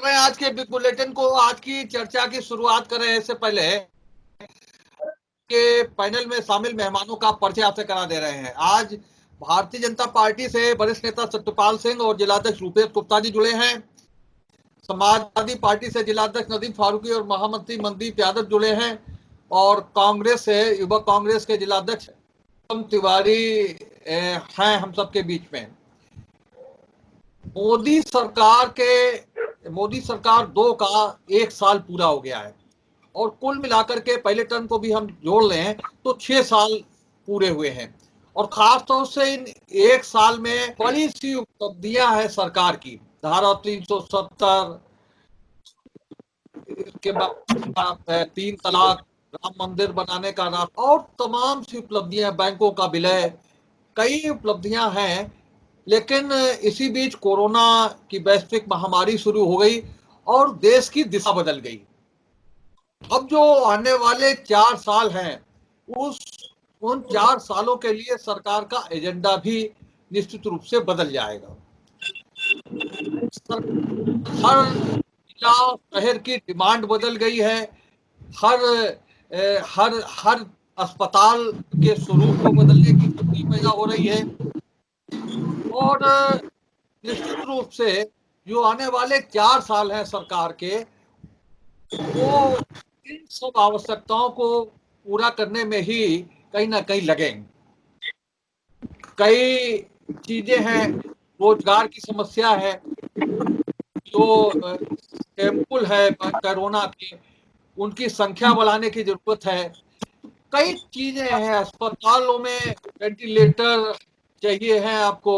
रहे हैं आज के बुलेटिन को। आज की चर्चा की शुरुआत करें इससे पहले के पैनल में शामिल मेहमानों का परिचय आपसे करा दे रहे हैं। आज भारतीय जनता पार्टी से वरिष्ठ नेता सत्यपाल सिंह और जिलाध्यक्ष रूपेश गुप्ता जी जुड़े हैं। समाजवादी पार्टी से जिलाध्यक्ष नदीम फारूकी और महामंत्री मनदीप यादव जुड़े हैं। और कांग्रेस से युवक कांग्रेस के जिलाध्यक्ष तिवारी हैं हम सबके बीच में। मोदी सरकार 2 का 1 साल पूरा हो गया है और कुल मिलाकर के पहले टर्म को भी हम जोड़ लें तो 6 साल पूरे हुए हैं। और खासतौर से इन 1 साल में बड़ी सी उपलब्धियां हैं सरकार की। धारा 370 के बाद 3 तलाक, राम मंदिर बनाने का रास्ता और तमाम सी उपलब्धियां, बैंकों का विलय, कई उपलब्धियां हैं। लेकिन इसी बीच कोरोना की वैश्विक महामारी शुरू हो गई और देश की दिशा बदल गई। अब जो आने वाले 4 साल हैं उन 4 सालों के लिए सरकार का एजेंडा भी निश्चित रूप से बदल जाएगा। हर जिला शहर की डिमांड बदल गई है। हर हर हर अस्पताल के स्वरूप को बदलने की स्थिति पैदा हो रही है। और निश्चित रूप से जो आने वाले 4 साल हैं सरकार के, वो इन सब आवश्यकताओं को पूरा करने में ही कहीं ना कहीं लगेंगे। कई चीजें हैं, रोजगार की समस्या है, जो टेम्पुल है कोरोना के, उनकी संख्या बढ़ाने की जरूरत है। कई चीजें हैं, अस्पतालों में वेंटिलेटर चाहिए हैं आपको।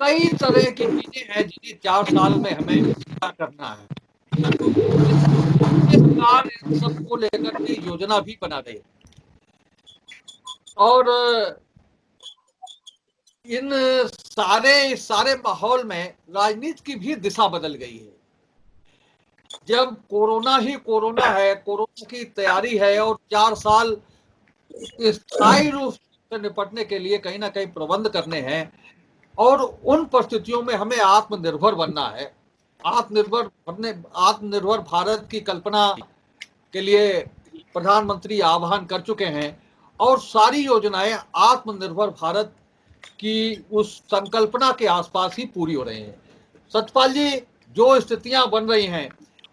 कई तरह की चीजें हैं जिन्हें 4 साल में हमें पूरा करना है। सरकार इन सबको लेकर के योजना भी बना रही है। और इन सारे माहौल में राजनीति की भी दिशा बदल गई है। जब कोरोना ही कोरोना है, कोरोना की तैयारी है और 4 साल स्थायी रूप से निपटने के लिए कहीं ना कहीं प्रबंध करने हैं। और उन परिस्थितियों में हमें आत्मनिर्भर बनना है। आत्मनिर्भर भारत की कल्पना के लिए प्रधानमंत्री आह्वान कर चुके हैं और सारी योजनाएं आत्मनिर्भर भारत की उस संकल्पना के आसपास ही पूरी हो रही हैं। सतपाल जी, जो स्थितियां बन रही हैं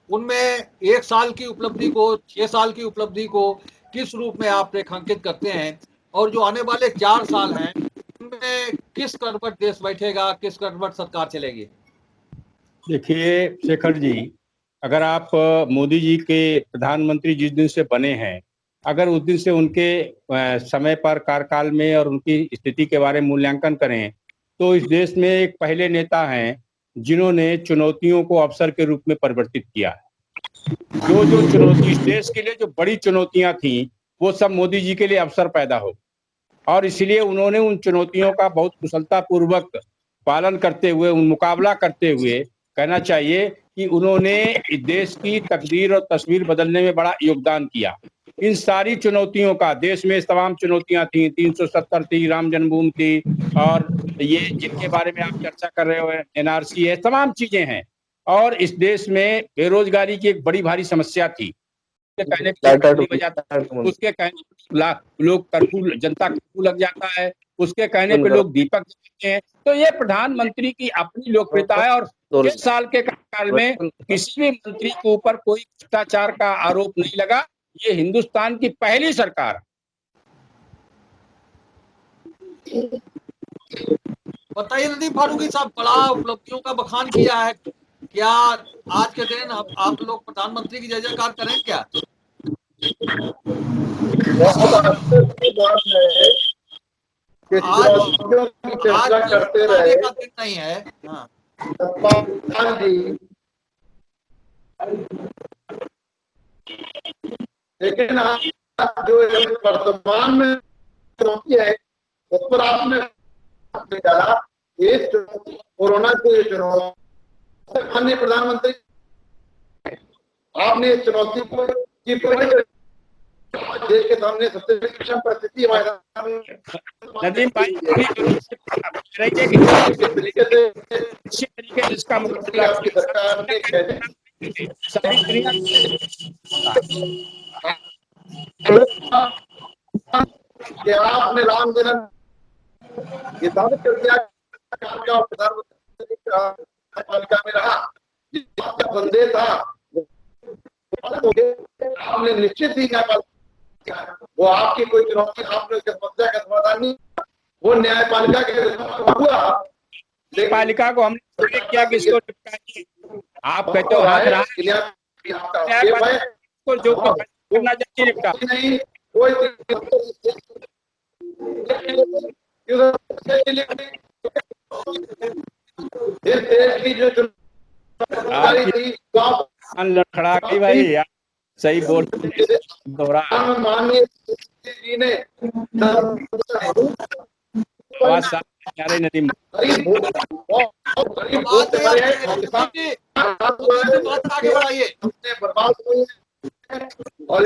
उनमें 1 साल की उपलब्धि को, 6 साल की उपलब्धि को किस रूप में आप रेखांकित करते हैं? और जो आने वाले 4 साल हैं उनमें किस करवट देश बैठेगा, किस करवट सरकार चलेगी? देखिए शेखर जी, अगर आप मोदी जी के प्रधानमंत्री जिस दिन से बने हैं, अगर उस दिन से उनके समय पर कार्यकाल में और उनकी स्थिति के बारे में मूल्यांकन करें तो इस देश में एक पहले नेता हैं जिन्होंने चुनौतियों को अवसर के रूप में परिवर्तित किया है। जो चुनौती इस देश के लिए जो बड़ी चुनौतियां थी वो सब मोदी जी के लिए अवसर पैदा हो, और इसलिए उन्होंने उन चुनौतियों का बहुत कुशलता पूर्वक पालन करते हुए, उन मुकाबला करते हुए कहना चाहिए कि उन्होंने देश की तकदीर और तस्वीर बदलने में बड़ा योगदान किया। इन सारी चुनौतियों का, देश में तमाम चुनौतियां थी, 370 थी, राम जन्मभूमि थी, और ये जिनके बारे में आप चर्चा कर रहे हो एनआरसी है, तमाम चीजें हैं। और इस देश में बेरोजगारी की एक बड़ी भारी समस्या थी। कहने उसके कहने लोग कर्फ्यू, जनता कर्फ्यू लग जाता है, उसके कहने पे लोग दीपक जलाते हैं। तो ये प्रधानमंत्री की अपनी लोकप्रियता है। और 6 साल के कार्यकाल में किसी भी मंत्री के ऊपर कोई भ्रष्टाचार का आरोप नहीं लगा। ये हिंदुस्तान की पहली सरकार। बताइए नदीम फारूकी साहब, बड़ा उपलब्धियों का बखान किया है। क्या आज के दिन आप लोग प्रधानमंत्री की जय जयकार करें क्या? आज करते रहे का दिन नहीं है। हाँ जी, लेकिन आप जो वर्तमान में चुनौती है उस पर आपने डाला। ये कोरोना के चुनौती, माननीय प्रधानमंत्री आपने इस चुनौती को देश के सामने सबसे विषम परिस्थिति हमारे सामने। नदीम भाई तरीके से जिसका मुकाबला आपकी सरकार ने कैसे सारी दुनिया कि आपने राम जन्म ये साबित कर दिया आपका प्रधानमंत्री पालिका में रहा, आपका संदेश था आपने निश्चित ही न्यायपालिका, वो आपकी कोई चुनौती, आपने उसके समस्या का समाधान नहीं, वो न्यायपालिका के हुआ। पालिका को हमने क्या किसको निपटाएंगे? आप कहते हो हाथ रहा को जो करना चाहिए निपटा नहीं, कोई इस देश की जो चुनावी थी लड़खड़ा गई भाई, सही बोल दोहरा माननीय जी ने नदीम आगे बढ़ाइए। बर्बाद हुई और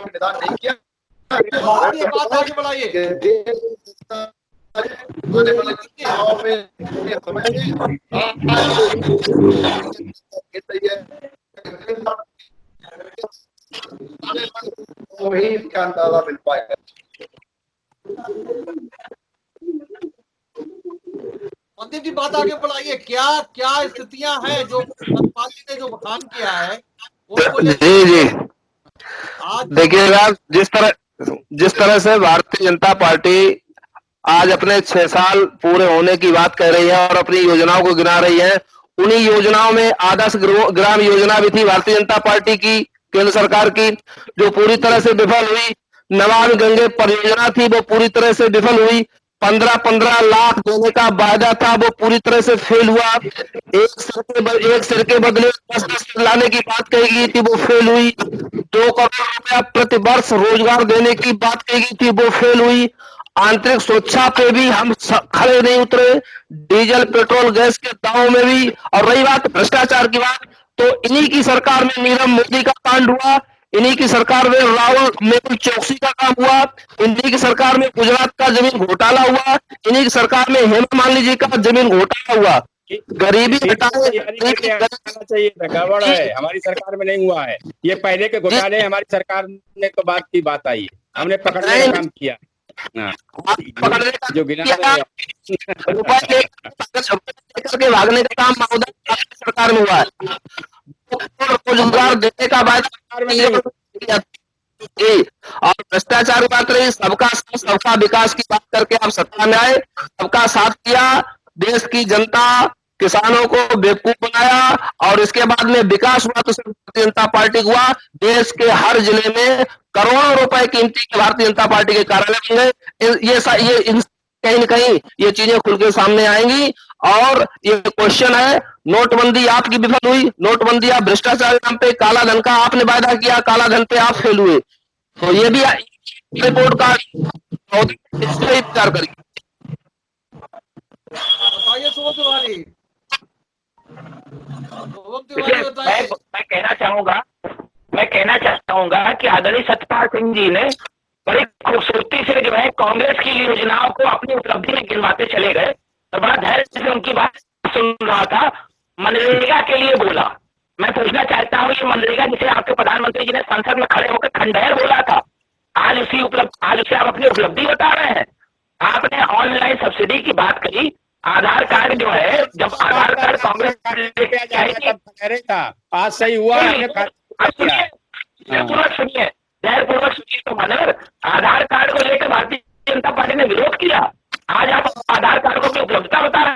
निदान नहीं किया। बात आगे बढ़ाइए। वही इसका अंदाजा मिल पाएगा। मंदिर जी बात आगे बढ़ाइए। क्या क्या स्थितियां हैं जो सतपाल ने जो बखान किया है जी जी आज देखिएगा, जिस तरह से भारतीय जनता पार्टी आज अपने 6 साल पूरे होने की बात कह रही है और अपनी योजनाओं को गिना रही है, उन्हीं योजनाओं में आदर्श ग्राम योजना भी थी भारतीय जनता पार्टी की, केंद्र सरकार की, जो पूरी तरह से विफल हुई। नमामि गंगे परियोजना थी, वो पूरी तरह से विफल हुई। 15-15 लाख देने का वायदा था, वो पूरी तरह से फेल हुआ। एक सिर के बदले 10 लाने की बात कही गई थी, वो फेल हुई। 2 करोड़ रुपया प्रति वर्ष रोजगार देने की बात कही गई थी, वो फेल हुई। आंतरिक सुरक्षा पे भी हम खड़े नहीं उतरे, डीजल पेट्रोल गैस के दामों में भी। और रही बात भ्रष्टाचार की बात, तो इन्हीं की सरकार में नीरव मोदी का कांड हुआ, इन्हीं की सरकार में राहुल मेहुल चौकसी का काम हुआ, इन्हीं की सरकार में गुजरात का जमीन घोटाला हुआ, इन्हीं की सरकार में हेमा मालिनी जी का जमीन घोटाला हुआ। गरीबी हटाने चाहिए था, गड़बड़ है, हमारी सरकार में नहीं हुआ है। ये पहले के घोटाले हमारी सरकार ने तो बात की बात आई है, हमने पकड़ने का काम किया। जो गिना करके भागने का काम महोदय सरकार में हुआ है। रोजगार देने का वायदा और भ्रष्टाचार की बात रही, सबका साथ सबका विकास की बात करके आप सत्ता में आए, सबका साथ किया, देश की जनता किसानों को बेवकूफ बनाया और इसके बाद में विकास हुआ तो सिर्फ भारतीय जनता पार्टी हुआ। देश के हर जिले में करोड़ों रुपए कीमती के भारतीय जनता पार्टी के कार्यालय बन गए। ये कहीं न कहीं ये चीजें खुल के सामने आएंगी। और ये क्वेश्चन है, नोटबंदी आपकी विफल हुई, नोटबंदी आप भ्रष्टाचार नाम पे, काला धन का आपने वायदा किया, काला धन पे आप फेल हुए। तो ये भी रिपोर्ट का विचार करिए। बताइए शुभम तिवारी। मैं कहना चाहूंगा कि आदरणीय सतपाल सिंह जी ने बड़ी खूबसूरती से जो है कांग्रेस की योजनाओं को अपनी उपलब्धि में गिनवाते चले गए और बड़ा धैर्य से उनकी बात सुन रहा था। मनरेगा के लिए बोला, मैं पूछना चाहता हूँ, ये मनरेगा जिसे आपके प्रधानमंत्री जी ने संसद में खड़े होकर खंडेर बोला था, आज उसे आप अपनी उपलब्धि बता रहे हैं। आपने ऑनलाइन सब्सिडी की बात करी, आधार कार्ड जो है, जब आधार कार्ड कांग्रेस लेके जाएगी, आज सही हुआ। सुनिए धैर्यपूर्वक सुनिए तो मनर, आधार कार्ड को लेकर भारतीय जनता पार्टी ने विरोध किया। आज आप आधार कार्ड को उपलब्धता बता रहे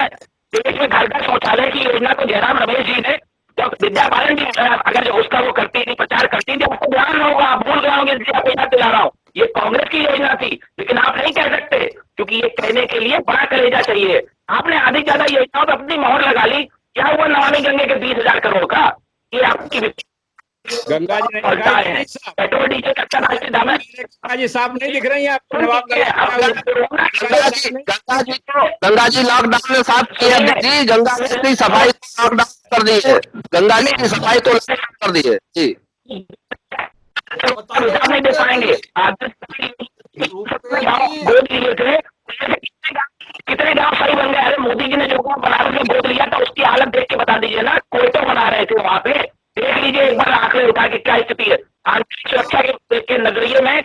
हैं। देश में घर घर शौचालय की योजना को जयराम रमेश जी ने, जब विद्या बालन जी अगर जो उसका वो करती थी, प्रचार करती थी, आपको ध्यान होगा, आप भूल गए होंगे, इसलिए आपको याद दिला रहा हूँ। ये कांग्रेस की योजना थी, लेकिन आप नहीं कह सकते क्योंकि ये कहने के लिए बड़ा कलेजा चाहिए। आपने आधी ज्यादा योजनाओं पर अपनी मोहर लगा ली। क्या हुआ नमामि गंगे के 20,000 करोड़ का? ये आपकी गंगा जी नहीं पड़ता दिखाई दे है। रही साहब, पेट्रोल डीजल का राष्ट्रीय दाम है। गंगा जी साहब नहीं दिख रही है आपको, नवाब ठीक है, अब गंगा कोरोना गंगा जी लॉकडाउन में साफ किए जी, गंगा जी की सफाई तो लॉकडाउन कर दी है, गंगा जी की सफाई तो लॉकडाउन कर दी है जी। बताइए नहीं दे रुपेश पाएंगे। जी, रुपेश जी, गोद लिए थे, कितने गांव सही बन गए। अरे मोदी जी ने जो गांव बनारस में गोद लिया था उसकी हालत देख के बता दीजिए ना। कोई तो बना रहे थे वहां पे, देख लीजिए एक बार आंकड़े उठा के क्या स्थिति है आंतरिक सुरक्षा के नजरिए में।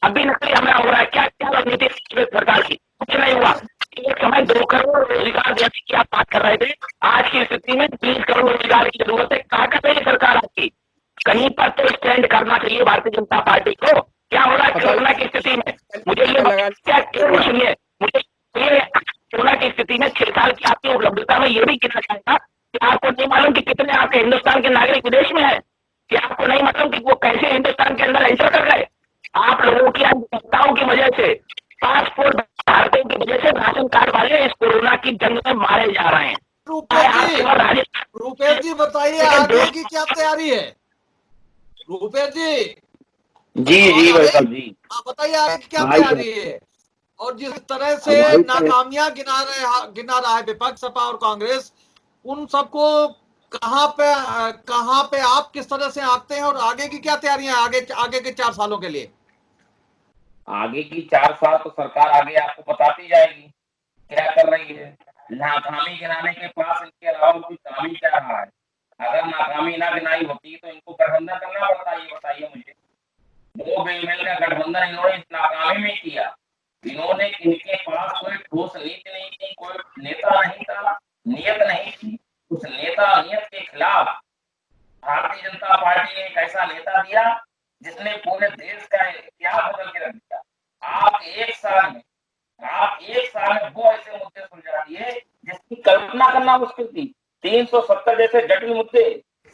अभी नकली हमला हो रहा है, क्या क्या रणनीति सरकार की, कुछ नहीं हुआ। एक समय 2 करोड़ रोजगार देने की आप बात कर रहे थे, आज की स्थिति में 30 करोड़ रोजगार की जरूरत है। कहाँ कर रही है सरकार आपकी? कहीं पर तो स्टैंड करना चाहिए भारतीय जनता पार्टी को। क्या हो रहा है कोरोना की स्थिति में? मुझे ये क्या सुनिए, मुझे ये कोरोना की स्थिति में 6 साल की आपकी उपलब्धता में ये भी कहना चाहेगा कि आपको नहीं मालूम कि कितने आपके हिंदुस्तान के नागरिक विदेश में है, कि आपको नहीं मालूम कि वो कैसे हिंदुस्तान के अंदर एंटर कर गए। आप लोगों की अनियमितताओं की वजह से, पासपोर्ट धारकों की वजह से राशन कार्ड वाले इस कोरोना की जंग में मारे जा रहे हैं। रुपेश जी बताइए आगे की क्या तैयारी है? रुपेश जी जी भाई साहब जी, आप बताइए आगे की क्या तैयारी है? और जिस तरह से नाकामियां गिना रहा है विपक्ष, सपा और कांग्रेस, उन सबको कहाँ पे आप किस तरह से आते हैं और आगे की क्या तैयारियां आगे के 4 सालों के लिए? आगे की 4 साल तो सरकार आगे आपको बताती जाएगी क्या कर रही है। नाकामी गिनाने के पास इनके अलावा कोई काम ही क्या रहा है? अगर नाकामी ना गिनाई होती तो इनको गठबंधन करना पड़ता, ये बताइए मुझे। 2 बेलमेल का गठबंधन इन्होंने इस नाकामी में किया। इन्होंने, इनके पास कोई ठोस नीति नहीं थी, कोई नेता नहीं था, नियत नहीं थी। उस नेता नियत के खिलाफ भारतीय जनता पार्टी ने एक ऐसा नेता दिया जिसने पूरे देश का इतिहास बदल के रख दिया। आप एक साल में वो ऐसे मुद्दे सुलझा दिए जिसकी कल्पना करना मुश्किल थी। 370 जैसे जटिल मुद्दे,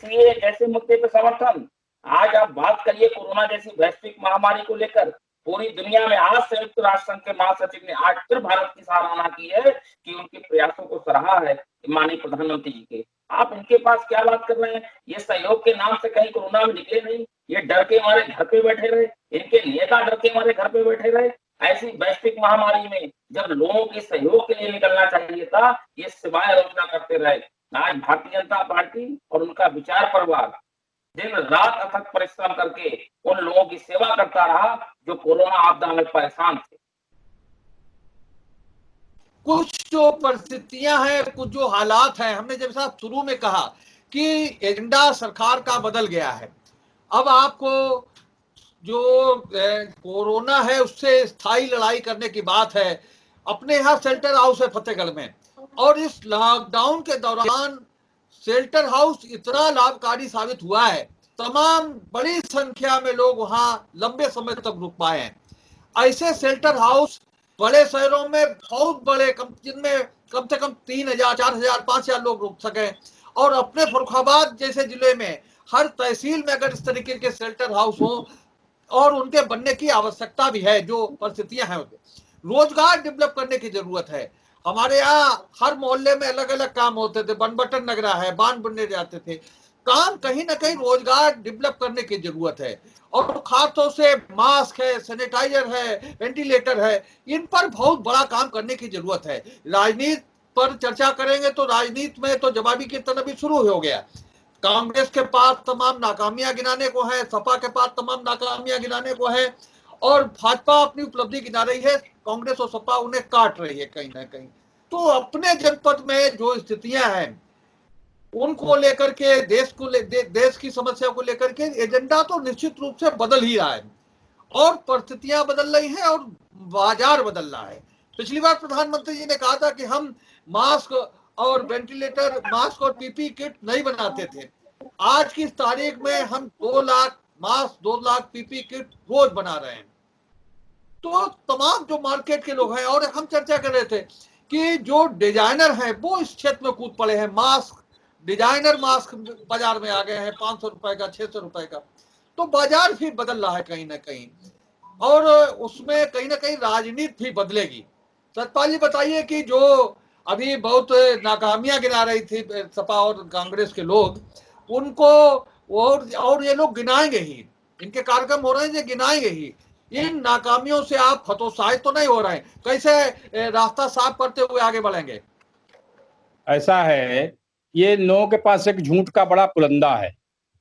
सीए जैसे मुद्दे पे समर्थन। आज आप बात करिए कोरोना जैसी वैश्विक महामारी को लेकर, पूरी दुनिया में आज संयुक्त राष्ट्र संघ के महासचिव ने आज फिर भारत की सराहना की है कि उनके प्रयासों को सराहा है माननीय प्रधानमंत्री जी के। आप इनके पास क्या बात कर रहे हैं? ये सहयोग के नाम से कहीं कोरोना में निकले नहीं, ये डर के मारे घर पे बैठे रहे, इनके नेता डर के मारे घर पे बैठे रहे। ऐसी वैश्विक महामारी में जब लोगों के सहयोग के लिए निकलना चाहिए था, ये सिवाय आलोचना करते रहे। आज भारतीय जनता पार्टी और उनका विचार परिवार दिन रात अथक परिश्रम करके उन लोगों की सेवा करता रहा जो कोरोना आपदा में परेशान थे। कुछ जो परिस्थितियां हैं, कुछ जो हालात हैं, हमने जैसा शुरू में कहा कि एजेंडा सरकार का बदल गया है। अब आपको जो कोरोना है उससे स्थायी लड़ाई करने की बात है। अपने यहाँ शेल्टर हाउस है फतेहगढ़ में, और इस लॉकडाउन के दौरान शेल्टर हाउस इतना लाभकारी साबित हुआ है, तमाम बड़ी संख्या में लोग वहां लंबे समय तक रुक पाए हैं। ऐसे शेल्टर हाउस बड़े शहरों में बहुत बड़े, जिनमें कम से कम 3000, 4000, 5000 लोग रुक सके, और अपने फर्रुखाबाद जैसे जिले में हर तहसील में अगर इस तरीके के शेल्टर हाउस हो, और उनके बनने की आवश्यकता भी है, जो परिस्थितियां हैं, रोजगार डेवलप करने की जरूरत है। हमारे यहाँ हर मोहल्ले में अलग अलग काम होते थे, बन बटन नगरा है, बांध बनने जाते थे, काम कहीं ना कहीं रोजगार डेवलप करने की जरूरत है। और खासतौर से मास्क है, सैनिटाइजर है, वेंटिलेटर है, इन पर बहुत बड़ा काम करने की जरूरत है। राजनीति पर चर्चा करेंगे तो राजनीति में तो जवाबी कीर्तन अभी शुरू हो गया। कांग्रेस के पास तमाम नाकामियां गिनाने को है, सपा के पास तमाम नाकामियां गिनाने को है, और भाजपा अपनी उपलब्धि गिना रही है, कांग्रेस और सपा उन्हें काट रही है कहीं ना कहीं। तो अपने जनपद में जो स्थितियां हैं उनको लेकर के, देश की समस्या को लेकर के एजेंडा तो निश्चित रूप से बदल ही रहा है, और परिस्थितियां बदल रही हैं और बाजार बदल रहा है। पिछली बार प्रधानमंत्री जी ने कहा था कि हम मास्क और वेंटिलेटर, मास्क और पीपी किट नहीं बनाते थे। आज की तारीख में हम 2 lakh mask, 2 lakh PP kit रोज बना रहे हैं। तो तमाम जो मार्केट के लोग हैं, और हम चर्चा कर रहे थे कि जो डिजाइनर हैं वो इस क्षेत्र में कूद पड़े हैं। मास्क, डिजाइनर मास्क बाजार में आ गए हैं, 500 रुपए का, 600 रुपए का। तो बाजार भी बदल रहा है कहीं ना कहीं, और उसमें कहीं ना कहीं राजनीति भी बदलेगी। सतपाल जी बताइए कि जो अभी बहुत नाकामियां गिना रही थी सपा और कांग्रेस के लोग, उनको और ये लोग गिनाएंगे ही, इनके कार्यक्रम हो रहे हैं ये गिनाएंगे ही। इन नाकामियों से आप हतोत्साहित तो नहीं हो रहे हैं? कैसे रास्ता साफ करते हुए आगे बढ़ेंगे? ऐसा है, ये लोगों के पास एक झूठ का बड़ा पुलंदा है।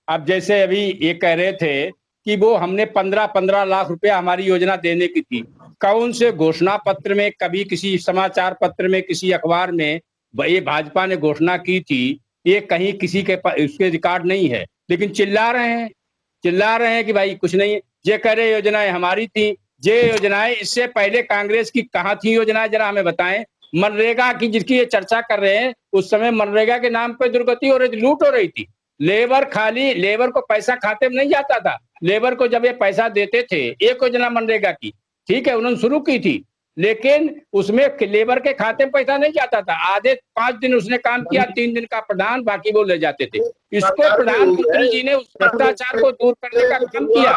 अब जैसे अभी ये कह रहे थे कि वो हमने 15-15 लाख रुपया हमारी योजना देने की थी। कौन से घोषणा पत्र में, कभी किसी समाचार पत्र में, किसी अखबार में ये भाजपा ने घोषणा की थी? ये कहीं किसी के उसके रिकॉर्ड नहीं है, लेकिन चिल्ला रहे हैं कि भाई कुछ नहीं है। ये कह रहे योजनाएं हमारी थी। ये योजनाएं इससे पहले कांग्रेस की कहाँ थी योजनाएं, जरा हमें बताएं। मनरेगा की जिसकी ये चर्चा कर रहे हैं, उस समय मनरेगा के नाम पे दुर्गति हो रही थी, लूट हो रही थी। लेबर को पैसा खाते में नहीं जाता था। लेबर को जब ये पैसा देते थे, एक योजना मनरेगा की, ठीक है, उन्होंने शुरू की थी, लेकिन उसमें लेबर के खाते में पैसा नहीं जाता था। आधे 5 दिन उसने काम किया, 3 दिन का प्रधान, बाकी वो ले जाते थे। इसको प्रधानमंत्री जी ने उस भ्रष्टाचार को दूर करने का काम किया।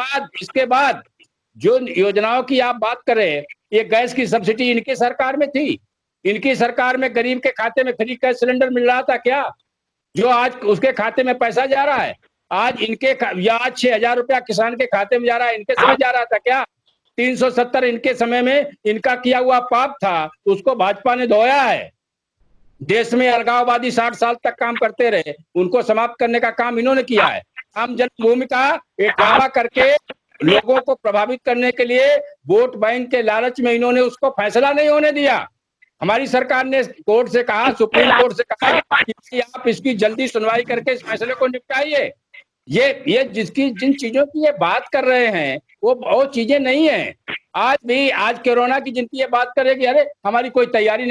और इसके बाद जो योजनाओं की आप बात करें, ये गैस की सब्सिडी इनकी सरकार में थी। इनकी सरकार में गरीब के खाते में फ्री गैस सिलेंडर मिल रहा था क्या? जो आज उसके खाते में पैसा जा रहा है, आज 6,000 रुपया किसान के खाते में जा रहा है, इनके समय जा रहा था क्या? 370 इनके समय में इनका किया हुआ पाप था, उसको भाजपा ने धोया है। देश में अलगाववादी 60 साल तक काम करते रहे, उनको समाप्त करने का काम इन्होंने किया है। आम जन्मभूमि का एक दावा करके लोगों को प्रभावित करने के लिए वोट बैंक के लालच में इन्होंने उसको फैसला नहीं होने दिया। हमारी सरकार ने कोर्ट से कहा, सुप्रीम कोर्ट से कहा कि आप इसकी जल्दी सुनवाई करके इस फैसले को निपटाइए। ये जिन चीजों की ये बात कर रहे हैं वो चीजें नहीं है। आज कोरोना की जिनकी ये बात करे कि अरे हमारी कोई तैयारी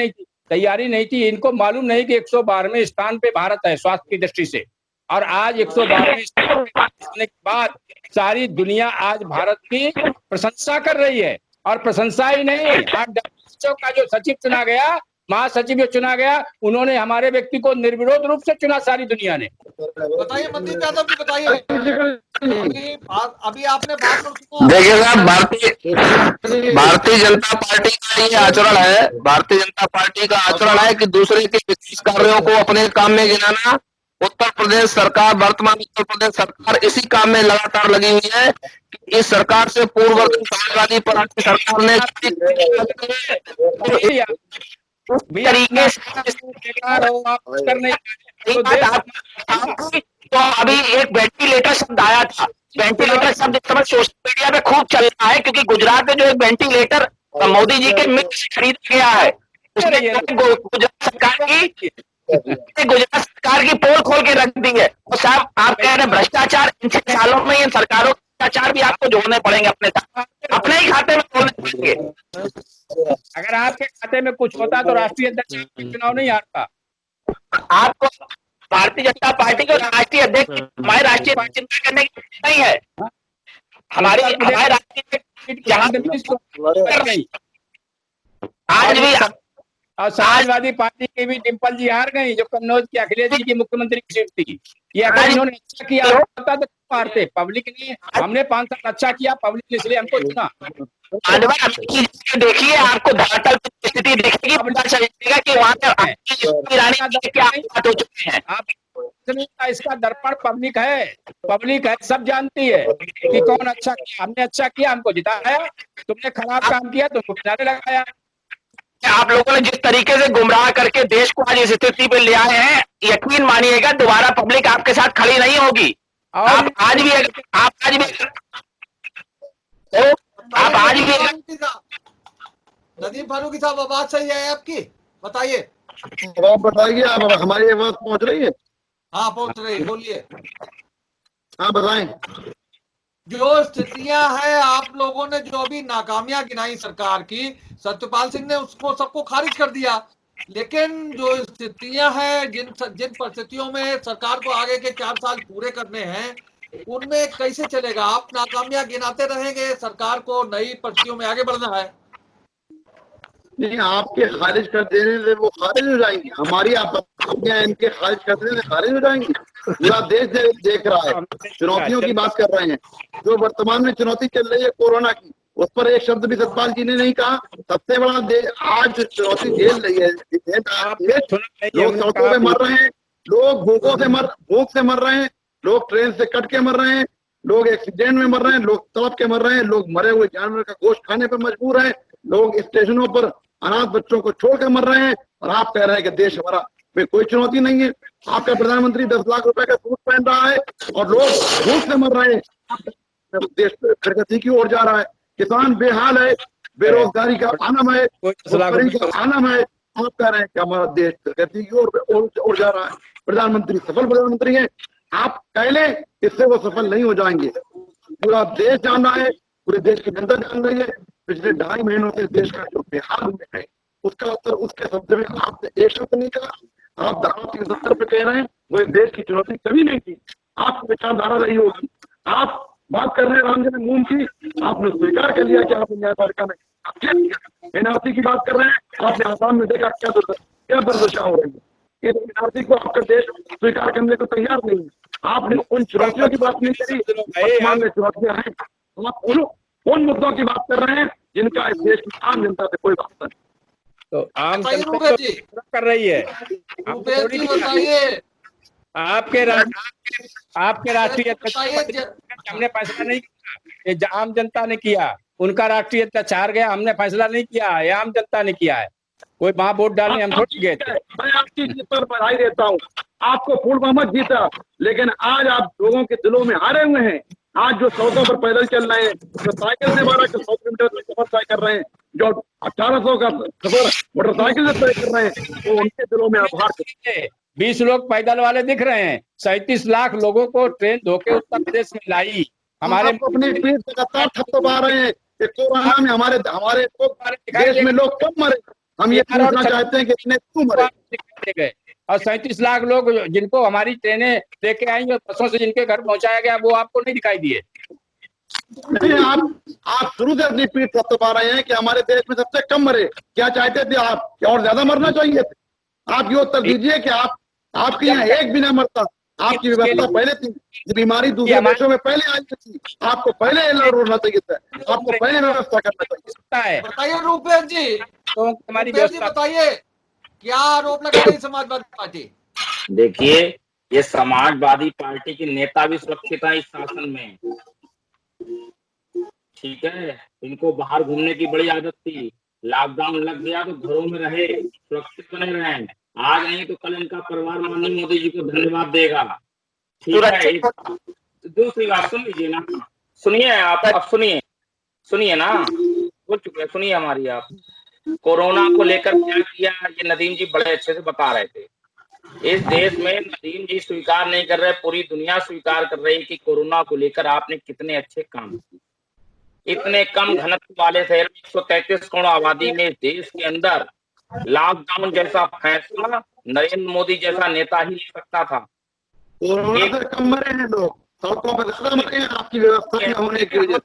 नहीं थी। इनको मालूम नहीं कि 112वें स्थान पे भारत है स्वास्थ्य की दृष्टि से, और आज 112वें स्थान पे होने के बाद सारी दुनिया आज भारत की प्रशंसा कर रही है। और प्रशंसा ही नहीं, आज WHO का जो सचिव चुना गया, महासचिव जो चुना गया, उन्होंने हमारे व्यक्ति को निर्विरोध रूप से चुना सारी दुनिया ने। बताइए मनदीप यादव जी, बताइए। अभी आपने बात सुना। देखिए साहब, भारतीय जनता पार्टी का ये आचरण है, भारतीय जनता पार्टी का आचरण है कि दूसरे के विकास कार्यों को अपने काम में गिनाना। उत्तर प्रदेश सरकार, वर्तमान उत्तर प्रदेश सरकार इसी काम में लगातार लगी हुई है कि इस सरकार से पूर्ववर्ती समाजवादी पार्टी सरकार ने तरीके से तो अभी एक वेंटिलेटर शब्द आया था। वेंटिलेटर शब्द इस समय सोशल मीडिया पे खूब चल रहा है, क्योंकि गुजरात में जो एक वेंटिलेटर मोदी जी के मित्र से खरीदा गया है, उसने गुजरात सरकार की पोल खोल के रख दी है। और साहब आप कह रहे हैं भ्रष्टाचार, इन 6 सालों में इन सरकारों के भ्रष्टाचार भी आपको जोड़ने पड़ेंगे अपने ही खाते में जोड़ने पड़ेंगे। अगर आपके खाते में कुछ होता तो राष्ट्रीय अध्यक्ष चुनाव नहीं हारता। आपको भारतीय जनता पार्टी के राष्ट्रीय अध्यक्ष, हमारे राष्ट्रीय चिंता करने की नहीं है। हमारे राष्ट्रीय आज भी और समाजवादी पार्टी की भी डिम्पल जी हार गई, जो कन्नौज की अखिलेश जी की मुख्यमंत्री की सीट थी। ये अगर इन्होंने अच्छा किया होता तो मारते। पब्लिक ने, हमने 5 साल अच्छा किया, पब्लिक ने इसलिए हमको चुना। देखिए आपको धरातल की स्थिति देखेगी, पता चलेगा कि वहाँ पे क्या बात हो चुकी है। आप इसका दर्पण पब्लिक है, सब जानती है कि कौन अच्छा किया। हमने अच्छा किया, हमको जिताया। तुमने खराब काम किया, तुमको किनारे लगाया। आप लोगों ने जिस तरीके से गुमराह करके देश को आज इस स्थिति पे ले आए हैं, यकीन मानिएगा दोबारा पब्लिक आपके साथ खड़ी नहीं होगी। आप आज भी नदीम फारूकी साहब, आवाज सही है आपकी? बताइए। आप बताइए, आप हमारी आवाज पहुंच रही है? हाँ पहुंच रही है, बोलिए। हाँ बताएं। जो स्थितियां हैं, आप लोगों ने जो भी नाकामियां गिनाई सरकार की, सत्यपाल सिंह ने उसको सबको खारिज कर दिया। लेकिन जो स्थितियां हैं, जिन परिस्थितियों में सरकार को आगे के 4 साल पूरे करने हैं, उनमें कैसे चलेगा? आप नाकामियां गिनाते रहेंगे, सरकार को नई परिस्थितियों में आगे बढ़ना है। नहीं, आपके खारिज कर देने से वो खारिज हो जाएंगी। हमारी आपत्तियां इनके खारिज कर देने से खारिज हो जाएंगी। पूरा देश देख रहा है, चुनौतियों की बात कर रहे हैं। जो वर्तमान में चुनौती चल रही है कोरोना की, उस पर एक शब्द भी सतपाल जी ने नहीं कहा। सबसे बड़ा आज चुनौती झेल रही है, लोग सड़कों पे मर रहे हैं, लोग भूख से मर रहे हैं, लोग ट्रेन से कट के मर रहे हैं, लोग एक्सीडेंट में मर रहे हैं, लोग तड़प के मर रहे हैं, लोग मरे हुए जानवर का गोश्त खाने पर मजबूर हैं, लोग स्टेशनों पर अनाथ बच्चों को छोड़कर मर रहे हैं, और आप कह रहे हैं कि देश हमारा में कोई चुनौती नहीं है। आपका प्रधानमंत्री 10 लाख रुपए का सूट पहन रहा है और लोग भूख से मर रहे हैं। देश प्रगति की ओर जा रहा है, किसान बेहाल है, बेरोजगारी का आलम है, भुखमरी का आलम है। आप कह रहे हैं कि हमारा देश प्रगति की ओर जा रहा है। प्रधानमंत्री सफल प्रधानमंत्री है, आप कह लें इससे वो सफल नहीं हो जाएंगे। पूरा देश जान रहा है, पूरे देश की जनता जान रही है, पिछले 2.5 महीनों से देश का जो बेहाल में है उसका उत्तर उसके शब्द में आपने एक शब्द नहीं कहा। आप दावा 73 पे कह रहे हैं, वो देश की चुनौती कभी नहीं थी, आपकी विचारधारा रही होगी। आप बात कर रहे हैं राम जन्मभूमि की, आपने स्वीकार कर लिया कि आपने न्यायपालिका में एनआरसी की बात कर रहे हैं, आपने आसाम में देखा क्या दुर्दशा हो रही है। एनआरसी को आपका देश स्वीकार करने को तैयार नहीं है। आपने उन चुनौतियों की बात नहीं करी, वर्तमान में चुनौतियां हैं, आप उन मुद्दों की बात कर रहे हैं जिनका इस देश की आम जनता से कोई वास्ता नहीं। तो आम जनता तो कर रही है। बताइए, आपके राष्ट्रीय हमने फैसला नहीं किया, ये आम जनता ने किया। उनका राष्ट्रीय अत्याचार गया, हमने फैसला नहीं किया, ये आम जनता ने किया है। कोई वहां वोट डालने हम थोड़ी गए थे। मैं आपकी जीत पर बधाई देता हूँ, आपको पूर्ण बहुमत जीता, लेकिन आज आप लोगों के दिलों में हारे हुए हैं। आज जो सड़कों पर पैदल चल रहे हैं, जो साइकिल से 1200 किलोमीटर सफर तय कर रहे हैं, जो 1800 का सफर मोटरसाइकिल से तय कर रहे हैं, वो उनके दिलों में आप हार। 20 लोग पैदल वाले दिख रहे हैं, 37 लाख लोगों को ट्रेन धोके उत्तर प्रदेश में लाई। हमारे अपनी पीठ लगातार थपथपा रहे हैं कि कोरोना में हमारे देश में लोग कम मरे। हम ये पूछना चाहते हैं कि इतने क्यों मरे। और 37 लाख लोग जिनको हमारी ट्रेनें लेके आई और बसों से जिनके घर पहुंचाया गया, वो आपको नहीं दिखाई दिए। नहीं, आप शुरू से अपनी पीठ थपथपा रहे हैं कि हमारे देश में सबसे कम मरे। क्या चाहते थे आप, क्या और ज्यादा मरना चाहिए थे? आप ये उत्तर दीजिए कि आपके यहाँ एक भी ना मरता। आपकी व्यवस्था पहले थी, बीमारी दूसरे देशों में पहले आई थी, आपको पहले रोकना चाहिए था, आपको पहले व्यवस्था करना चाहिए। बताइए रूपेश जी, तो हमारी बताइए क्या आरोप लगा रही समाजवादी पार्टी? देखिए, ये समाजवादी पार्टी के नेता भी सुरक्षित है इस शासन में, ठीक है। इनको बाहर घूमने की बड़ी आदत थी, लॉकडाउन लग गया तो घरों में रहे, सुरक्षित बने रहे। आज नहीं तो कल इनका परिवार माननीय मोदी जी को धन्यवाद देगा, ठीक है। दूसरी बात सुन लीजिए ना, सुनिए आप सुनिए ना, बोल चुके हैं, सुनिए हमारी आप। कोरोना को लेकर क्या किया ये नदीम जी बड़े अच्छे से बता रहे थे। इस देश में नदीम जी स्वीकार नहीं कर रहे, पूरी दुनिया स्वीकार कर रही कि कोरोना को लेकर आपने कितने अच्छे काम किए। इतने कम घनत्व वाले शहर में 133 करोड़ आबादी में देश के अंदर लॉकडाउन जैसा फैसला नरेंद्र मोदी जैसा नेता ही ले सकता था। कोरोना से कम मरे हैं लोग, सड़कों पर ज्यादा मरे हैं आपकी व्यवस्था न होने की वजह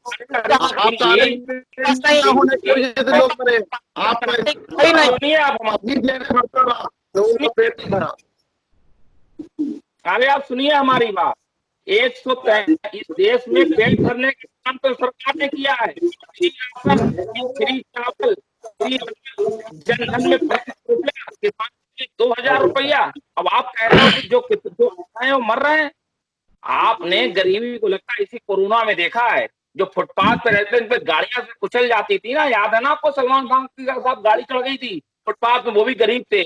से लोग मरे। आप अपनी जेब भरता रहा, लोगों का पेट नहीं भरा। अरे आप सुनिए हमारी बात। 133 इस देश में पेट भरने का काम तो सरकार ने किया है। फ्री चावल, जनधन में 2000 रुपया। अब आप कह रहे हो कि जो मर रहे हैं। आपने गरीबी को लगता है इसी कोरोना में देखा है, जो फुटपाथ पे रहते हैं, इन पे गाड़ियां से कुचल जाती थी ना, याद है ना आपको? सलमान खान के साथ गाड़ी चढ़ गई थी फुटपाथ में, वो भी गरीब थे।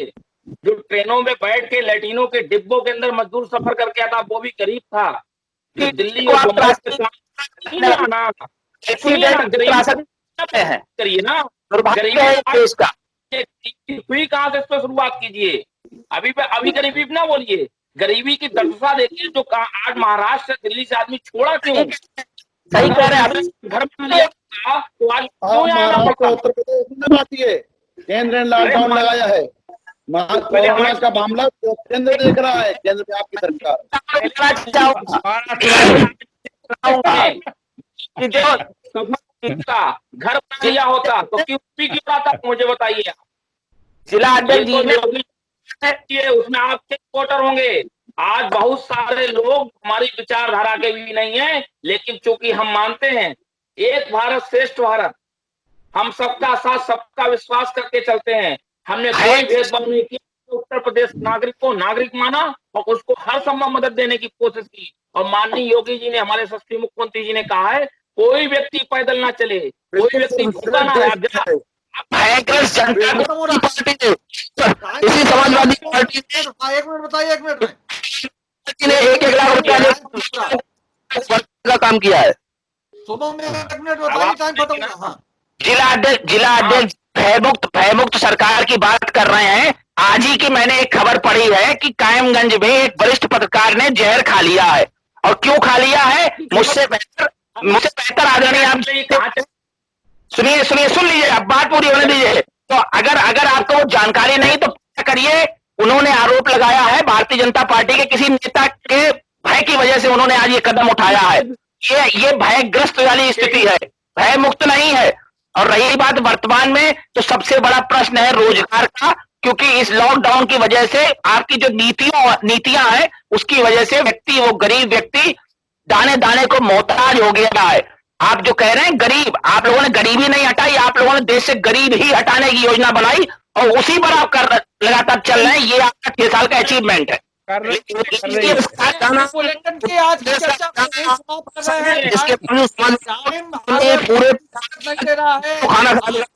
जो ट्रेनों में बैठ के लैट्रिनों के डिब्बों के अंदर मजदूर सफर करके आता, वो भी गरीब था। दिल्ली और करिए ना, गरीबी कहाँ से इस पर शुरुआत कीजिए। अभी गरीबी ना बोलिए, गरीबी की दशा देखिए जो आज महाराष्ट्र से दिल्ली से आदमी छोड़ा क्यों? सही कह रहे हैं। घर में लिया तो आज उत्तर प्रदेश में बात है, केंद्र ने लॉकडाउन लगाया है, कोरोना का मामला तो केंद्र देख रहा है, केंद्र में आपकी सरकार। घर पर लिया होता तो क्यों आता, मुझे बताइए। जिला अध्यक्ष उसमें आपके वोटर होंगे। आज बहुत सारे लोग हमारी विचारधारा के भी नहीं है, लेकिन चूंकि हम मानते हैं एक भारत श्रेष्ठ भारत, हम सबका साथ सबका विश्वास करके चलते हैं। हमने कोई भेदभाव नहीं किया। उत्तर प्रदेश नागरिक को नागरिक माना और उसको हर संभव मदद देने की कोशिश की। और माननीय योगी जी ने, हमारे यशस्वी मुख्यमंत्री जी ने कहा है कोई व्यक्ति पैदल ना चले, कोई व्यक्ति भूखा ना रहे। भयंकर जनता पार्टी ने, इसी समाजवादी पार्टी ने, 1 मिनट बताइए, 1 मिनट में ने 1-1 लाख रुपया का काम किया है। सुबह में 1 मिनट बताइए, टाइम खत्म होगा। हाँ, जिला अध्यक्ष भयमुक्त सरकार की बात कर रहे हैं। आज ही की मैंने एक खबर पढ़ी है कि कायमगंज में एक वरिष्ठ पत्रकार ने जहर खा लिया है। और क्यों खा लिया है? मुझसे बेहतर आदरणीय आप सुनिए, सुन लीजिए, अब बात पूरी होने दीजिए। तो अगर आपको जानकारी नहीं तो क्या करिए, उन्होंने आरोप लगाया है भारतीय जनता पार्टी के किसी नेता के भय की वजह से उन्होंने आज ये कदम उठाया है। ये भयग्रस्त वाली स्थिति है, भय मुक्त नहीं है। और रही बात वर्तमान में, तो सबसे बड़ा प्रश्न है रोजगार का, क्योंकि इस लॉकडाउन की वजह से आपकी जो नीतियां हैं उसकी वजह से वो गरीब व्यक्ति दाने दाने को मोहताज हो गया है। आप जो कह रहे हैं गरीब, आप लोगों ने गरीबी नहीं हटाई, आप लोगों ने देश से गरीब ही हटाने की योजना बनाई और उसी पर आप लगातार चल रहे हैं। ये आपका 6 साल का अचीवमेंट है। बुलेटिन की आज की चर्चा को यहीं समाप्त कर रहे हैं। पूरे नहीं दे रहा है,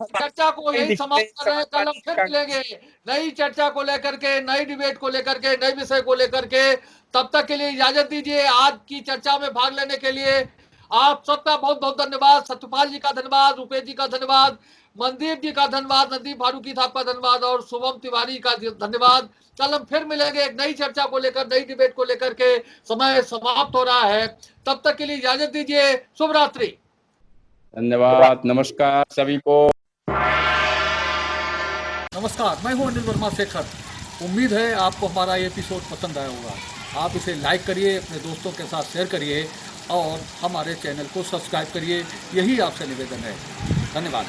चर्चा को यही समाप्त कर रहे हैं। कल हम फिर मिलेंगे नई चर्चा को लेकर के, नई डिबेट को लेकर के, नए विषय को लेकर के। तब तक के लिए इजाजत दीजिए। आज की चर्चा में भाग लेने के लिए आप सबका बहुत बहुत धन्यवाद। सत्यपाल जी का धन्यवाद, रुपेश जी का धन्यवाद, मनदीप जी का धन्यवाद, नदीप फारूकी साहब का धन्यवाद और शुभम तिवारी का धन्यवाद। कल हम फिर मिलेंगे एक नई चर्चा को लेकर, नई डिबेट को लेकर के। समय समाप्त हो रहा है, तब तक के लिए इजाजत दीजिए। शुभ रात्रि, धन्यवाद, नमस्कार सभी को। नमस्कार, मैं हूं अनिल वर्मा शेखर। उम्मीद है आपको हमारा ये एपिसोड पसंद आया होगा। आप इसे लाइक करिए, अपने दोस्तों के साथ शेयर करिए और हमारे चैनल को सब्सक्राइब करिए। यही आपसे निवेदन है। धन्यवाद।